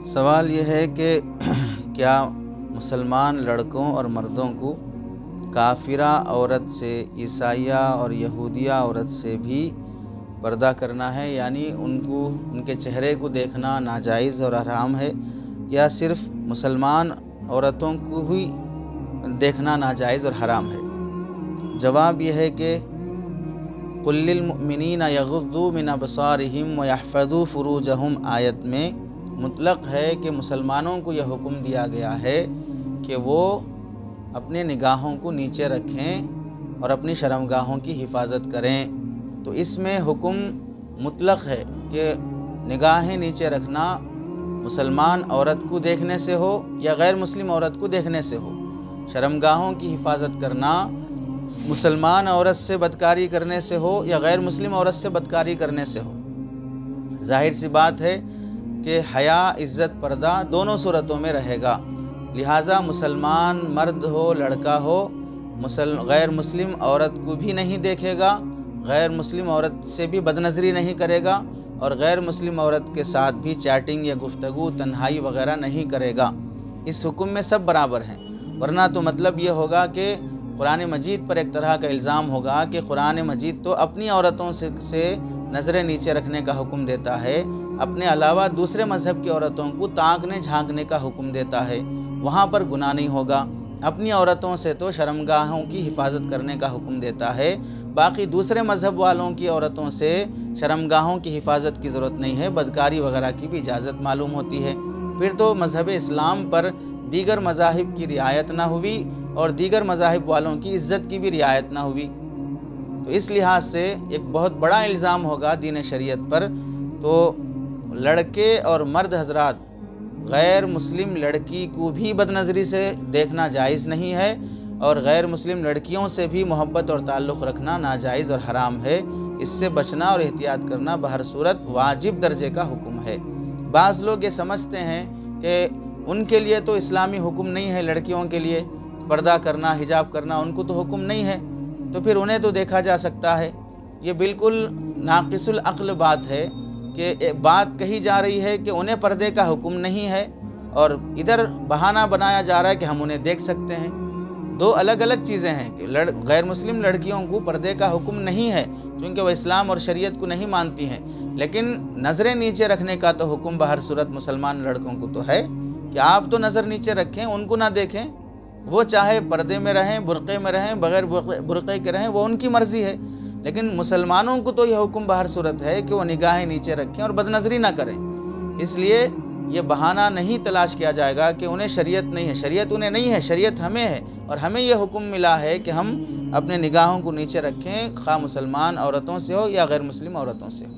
سوال یہ ہے کہ کیا مسلمان لڑکوں اور مردوں کو کافرہ عورت سے، عیسائیہ اور یہودیہ عورت سے بھی پردہ کرنا ہے، یعنی ان کے چہرے کو دیکھنا ناجائز اور حرام ہے، یا صرف مسلمان عورتوں کو ہی دیکھنا ناجائز اور حرام ہے؟ جواب یہ ہے کہ قُل لِّلْمُؤْمِنِينَ يَغُضُّوا مِنْ أَبْصَارِهِمْ وَيَحْفَظُوا فُرُوجَهُمْ آیت میں مطلق ہے کہ مسلمانوں کو یہ حکم دیا گیا ہے کہ وہ اپنے نگاہوں کو نیچے رکھیں اور اپنی شرمگاہوں کی حفاظت کریں۔ تو اس میں حکم مطلق ہے کہ نگاہیں نیچے رکھنا مسلمان عورت کو دیکھنے سے ہو یا غیر مسلم عورت کو دیکھنے سے ہو، شرمگاہوں کی حفاظت کرنا مسلمان عورت سے بدکاری کرنے سے ہو یا غیر مسلم عورت سے بدکاری کرنے سے ہو۔ ظاہر سی بات ہے کہ حیا، عزت، پردہ دونوں صورتوں میں رہے گا، لہٰذا مسلمان مرد ہو، لڑکا ہو، غیر مسلم عورت کو بھی نہیں دیکھے گا، غیر مسلم عورت سے بھی بدنظری نہیں کرے گا، اور غیر مسلم عورت کے ساتھ بھی چیٹنگ یا گفتگو، تنہائی وغیرہ نہیں کرے گا۔ اس حکم میں سب برابر ہیں، ورنہ تو مطلب یہ ہوگا کہ قرآن مجید پر ایک طرح کا الزام ہوگا کہ قرآن مجید تو اپنی عورتوں سے نظریں نیچے رکھنے کا حکم دیتا ہے، اپنے علاوہ دوسرے مذہب کی عورتوں کو تانکنے جھانکنے کا حکم دیتا ہے، وہاں پر گناہ نہیں ہوگا۔ اپنی عورتوں سے تو شرمگاہوں کی حفاظت کرنے کا حکم دیتا ہے، باقی دوسرے مذہب والوں کی عورتوں سے شرمگاہوں کی حفاظت کی ضرورت نہیں ہے، بدکاری وغیرہ کی بھی اجازت معلوم ہوتی ہے۔ پھر تو مذہب اسلام پر دیگر مذاہب کی رعایت نہ ہوئی اور دیگر مذاہب والوں کی عزت کی بھی رعایت نہ ہوئی۔ تو اس لحاظ سے ایک بہت بڑا الزام ہوگا دین شریعت پر۔ تو لڑکے اور مرد حضرات غیر مسلم لڑکی کو بھی بدنظری سے دیکھنا جائز نہیں ہے، اور غیر مسلم لڑکیوں سے بھی محبت اور تعلق رکھنا ناجائز اور حرام ہے۔ اس سے بچنا اور احتیاط کرنا بہر صورت واجب درجے کا حکم ہے۔ بعض لوگ یہ سمجھتے ہیں کہ ان کے لیے تو اسلامی حکم نہیں ہے، لڑکیوں کے لیے پردہ کرنا، حجاب کرنا ان کو تو حکم نہیں ہے، تو پھر انہیں تو دیکھا جا سکتا ہے۔ یہ بالکل ناقص العقل بات ہے کہ بات کہی جا رہی ہے کہ انہیں پردے کا حکم نہیں ہے، اور ادھر بہانہ بنایا جا رہا ہے کہ ہم انہیں دیکھ سکتے ہیں۔ دو الگ الگ چیزیں ہیں کہ غیر مسلم لڑکیوں کو پردے کا حکم نہیں ہے چونکہ وہ اسلام اور شریعت کو نہیں مانتی ہیں، لیکن نظریں نیچے رکھنے کا تو حکم بہر صورت مسلمان لڑکوں کو تو ہے کہ آپ تو نظر نیچے رکھیں، ان کو نہ دیکھیں، وہ چاہے پردے میں رہیں، برقعے میں رہیں، بغیر برقعے کے رہیں، وہ ان کی مرضی ہے، لیکن مسلمانوں کو تو یہ حکم بہر صورت ہے کہ وہ نگاہیں نیچے رکھیں اور بدنظری نہ کریں۔ اس لیے یہ بہانہ نہیں تلاش کیا جائے گا کہ انہیں شریعت نہیں ہے، شریعت انہیں نہیں ہے، شریعت ہمیں ہے، اور ہمیں یہ حکم ملا ہے کہ ہم اپنے نگاہوں کو نیچے رکھیں، خواہ مسلمان عورتوں سے ہو یا غیر مسلم عورتوں سے ہو۔